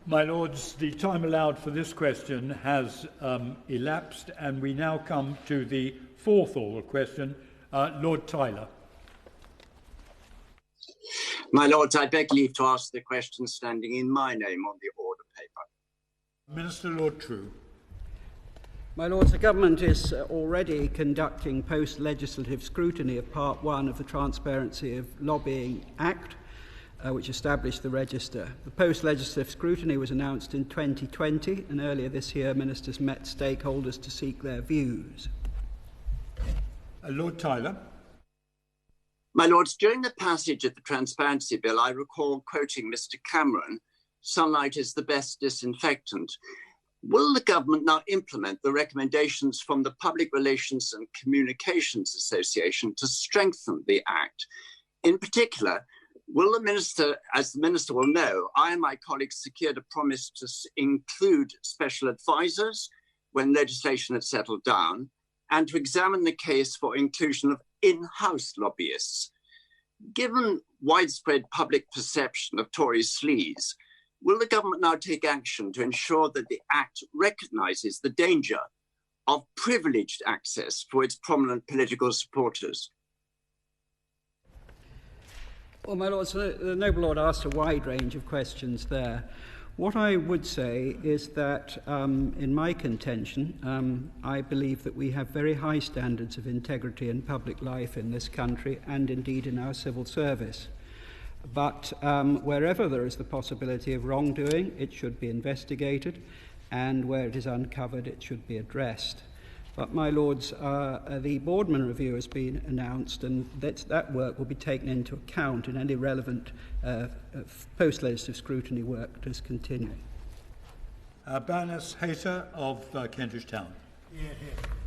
My Lords, the time allowed for this question has elapsed, and we now come to the fourth oral question. Lord Tyler. My Lords, I beg leave to ask the question standing in my name on the order paper. Minister Lord True. My Lords, the Government is already conducting post-legislative scrutiny of Part 1 of the Transparency of Lobbying Act, which established the register. The post-legislative scrutiny was announced in 2020, and earlier this year ministers met stakeholders to seek their views. Lord Tyler. My Lords, during the passage of the Transparency Bill, I recall quoting Mr Cameron, "Sunlight is the best disinfectant." Will the Government now implement the recommendations from the Public Relations and Communications Association to strengthen the Act? In particular, will the Minister, as the Minister will know, I and my colleagues secured a promise to include special advisors when legislation had settled down, and to examine the case for inclusion of in-house lobbyists. Given widespread public perception of Tory sleaze, will the Government now take action to ensure that the Act recognises the danger of privileged access for its prominent political supporters? Well, my Lords, the Noble Lord asked a wide range of questions there. What I would say is that, in my contention, I believe that we have very high standards of integrity in public life in this country and indeed in our civil service. But wherever there is the possibility of wrongdoing, it should be investigated, and where it is uncovered, it should be addressed. But, my Lords, the Boardman Review has been announced, and that work will be taken into account in any relevant post-legislative scrutiny work that is continuing. Baroness Hayter of Kentish Town.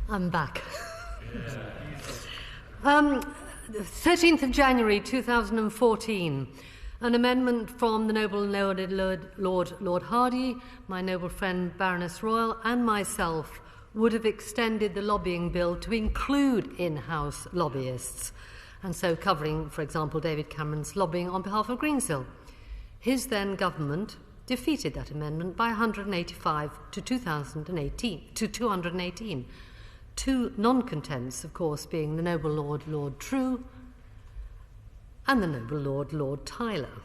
I'm back. 13th of January 2014, an amendment from the Noble Lord Hardy, my noble friend Baroness Royal, and myself would have extended the lobbying bill to include in-house lobbyists, and so covering, for example, David Cameron's lobbying on behalf of Greensill. His then government defeated that amendment by 185 to 218. Two non-contents, of course, being the Noble Lord Lord True and the Noble Lord Tyler.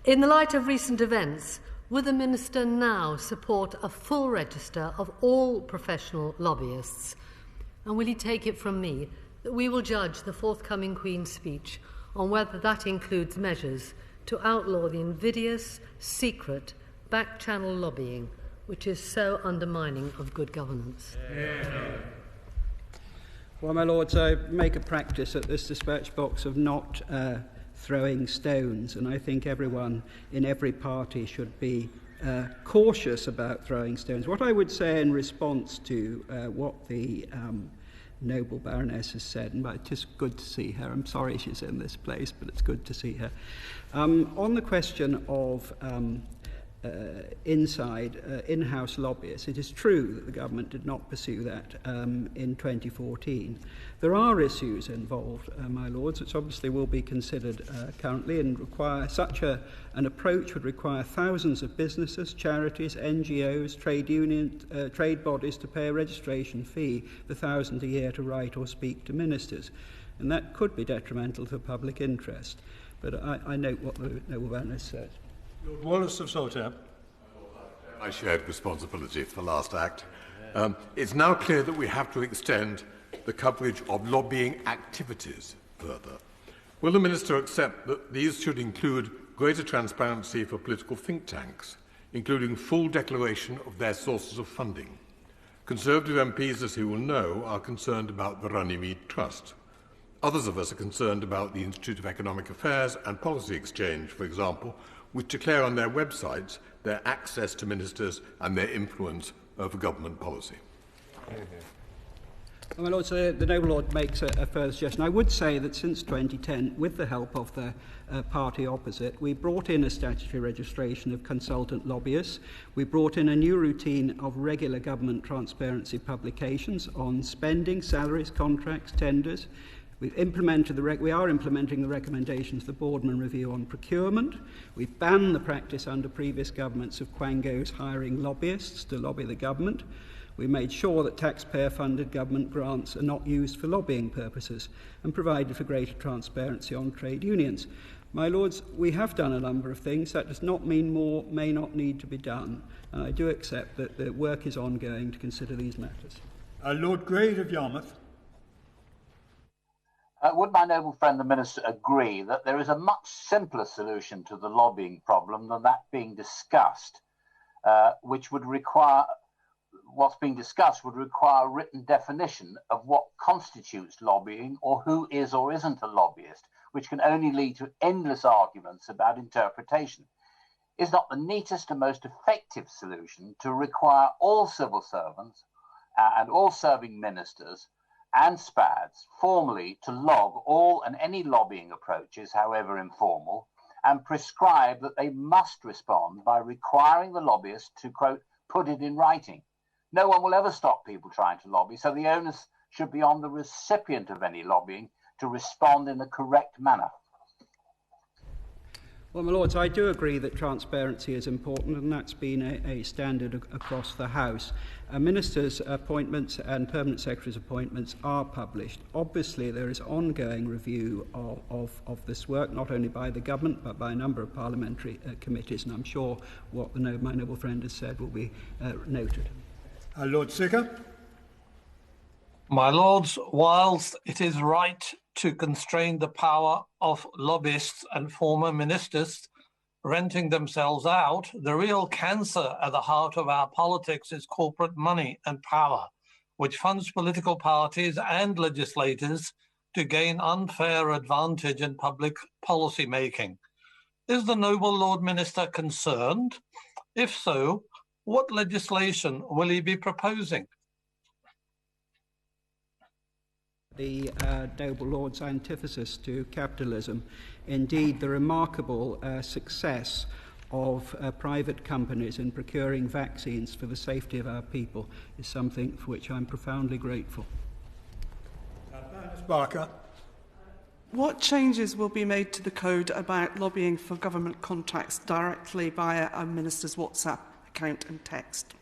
In the light of recent events, will the Minister now support a full register of all professional lobbyists? And will he take it from me that we will judge the forthcoming Queen's speech on whether that includes measures to outlaw the invidious, secret, back-channel lobbying which is so undermining of good governance? Well, my Lords, I make a practice at this dispatch box of not throwing stones, and I think everyone in every party should be cautious about throwing stones. What I would say in response to what the noble Baroness has said, and it is good to see her. I'm sorry she's in this place, but it's good to see her. On the question of in-house lobbyists, it is true that the government did not pursue that in 2014. There are issues involved, my Lords, which obviously will be considered currently, and require an approach would require thousands of businesses, charities, NGOs, trade unions, trade bodies to pay a registration fee of £1,000 a year to write or speak to ministers, and that could be detrimental to public interest. But I note what the noble Baroness said. Lord Wallace of Saltaire. I shared responsibility for the last act. It's now clear that we have to extend the coverage of lobbying activities further. Will the Minister accept that these should include greater transparency for political think tanks, including full declaration of their sources of funding? Conservative MPs, as he will know, are concerned about the Runnymede Trust. Others of us are concerned about the Institute of Economic Affairs and Policy Exchange, for example, which declare on their websites their access to ministers and their influence over government policy. Well, my Lord, so the Noble Lord makes a further suggestion. I would say that since 2010, with the help of the party opposite, we brought in a statutory registration of consultant lobbyists. We brought in a new routine of regular government transparency publications on spending, salaries, contracts, tenders, We are implementing the recommendations of the Boardman Review on procurement. We've banned the practice under previous governments of quangos hiring lobbyists to lobby the government. We made sure that taxpayer-funded government grants are not used for lobbying purposes and provided for greater transparency on trade unions. My Lords, we have done a number of things. That does not mean more may not need to be done. And I do accept that the work is ongoing to consider these matters. Lord Grade of Yarmouth. Would my noble friend the Minister agree that there is a much simpler solution to the lobbying problem than that being discussed, which would require, what's being discussed would require a written definition of what constitutes lobbying or who is or isn't a lobbyist, which can only lead to endless arguments about interpretation? Is not the neatest and most effective solution to require all civil servants and all serving ministers and SPADs formally to log all and any lobbying approaches, however informal, and prescribe that they must respond by requiring the lobbyist to, quote, put it in writing? No one will ever stop people trying to lobby, so the onus should be on the recipient of any lobbying to respond in the correct manner. Well, my Lords, I do agree that transparency is important, and that's been a standard across the House. Ministers' appointments and permanent secretaries' appointments are published. Obviously, there is ongoing review of this work, not only by the government, but by a number of parliamentary committees, and I'm sure what my noble friend has said will be noted. Lord Sicker. My Lords, whilst it is right to constrain the power of lobbyists and former ministers renting themselves out, the real cancer at the heart of our politics is corporate money and power, which funds political parties and legislators to gain unfair advantage in public policy making. Is the noble Lord Minister concerned? If so, what legislation will he be proposing? The noble Lord's antithesis to capitalism. Indeed, the remarkable success of private companies in procuring vaccines for the safety of our people is something for which I'm profoundly grateful. Baroness Barker. What changes will be made to the code about lobbying for government contracts directly via a minister's WhatsApp account and text?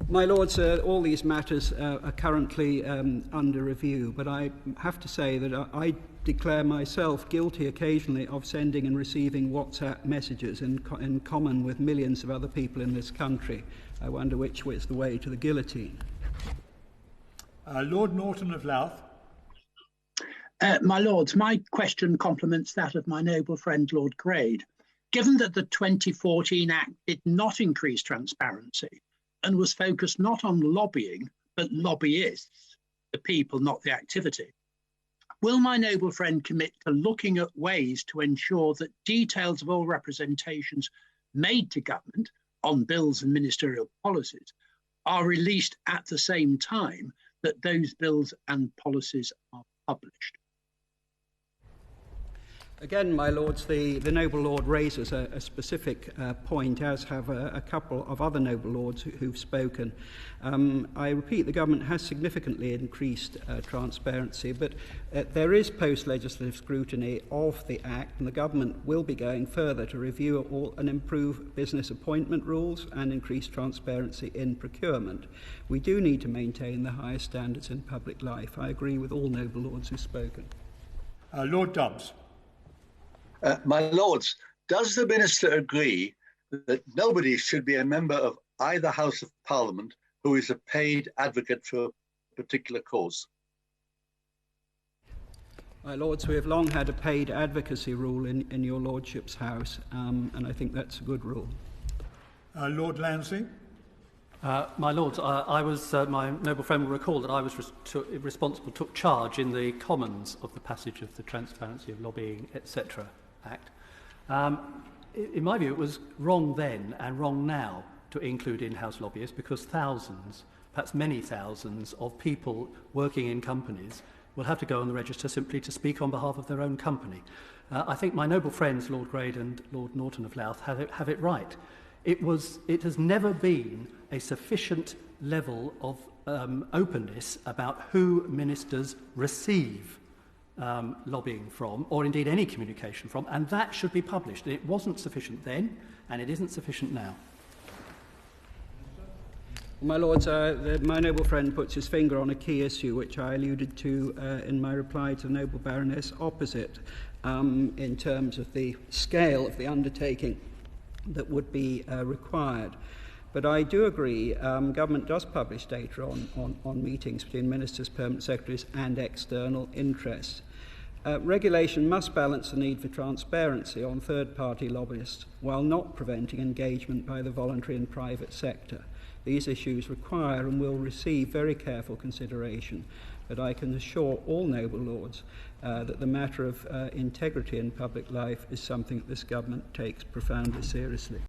My Lords, all these matters are currently under review, but I have to say that I declare myself guilty occasionally of sending and receiving WhatsApp messages in common with millions of other people in this country. I wonder which is the way to the guillotine. Lord Norton of Louth. My Lords, my question complements that of my noble friend Lord Grade. Given that the 2014 Act did not increase transparency, and was focused not on lobbying, but lobbyists, the people, not the activity, will my noble friend commit to looking at ways to ensure that details of all representations made to government on bills and ministerial policies are released at the same time that those bills and policies are published? Again, my Lords, the noble Lord raises a specific point, as have a couple of other noble Lords who've spoken. I repeat, the government has significantly increased transparency, but there is post-legislative scrutiny of the Act, and the government will be going further to review all and improve business appointment rules and increase transparency in procurement. We do need to maintain the highest standards in public life. I agree with all noble Lords who've spoken. Lord Dubs. My Lords, does the Minister agree that nobody should be a member of either House of Parliament who is a paid advocate for a particular cause? My Lords, we have long had a paid advocacy rule in your Lordship's House, and I think that's a good rule. Lord Lansing. My Lords, my noble friend will recall that I was took charge in the Commons of the passage of the Transparency of Lobbying, etc. Act. In my view, it was wrong then and wrong now to include in-house lobbyists, because thousands, perhaps many thousands, of people working in companies will have to go on the register simply to speak on behalf of their own company. I think my noble friends, Lord Grade and Lord Norton of Louth, have it right. It has never been a sufficient level of openness about who ministers receive lobbying from, or indeed any communication from, and that should be published. It wasn't sufficient then, and it isn't sufficient now. My Lords, my noble friend puts his finger on a key issue which I alluded to in my reply to the noble Baroness opposite, in terms of the scale of the undertaking that would be required. But I do agree, government does publish data on meetings between ministers, permanent secretaries and external interests. Regulation must balance the need for transparency on third-party lobbyists while not preventing engagement by the voluntary and private sector. These issues require and will receive very careful consideration, but I can assure all noble lords that the matter of integrity in public life is something that this government takes profoundly seriously.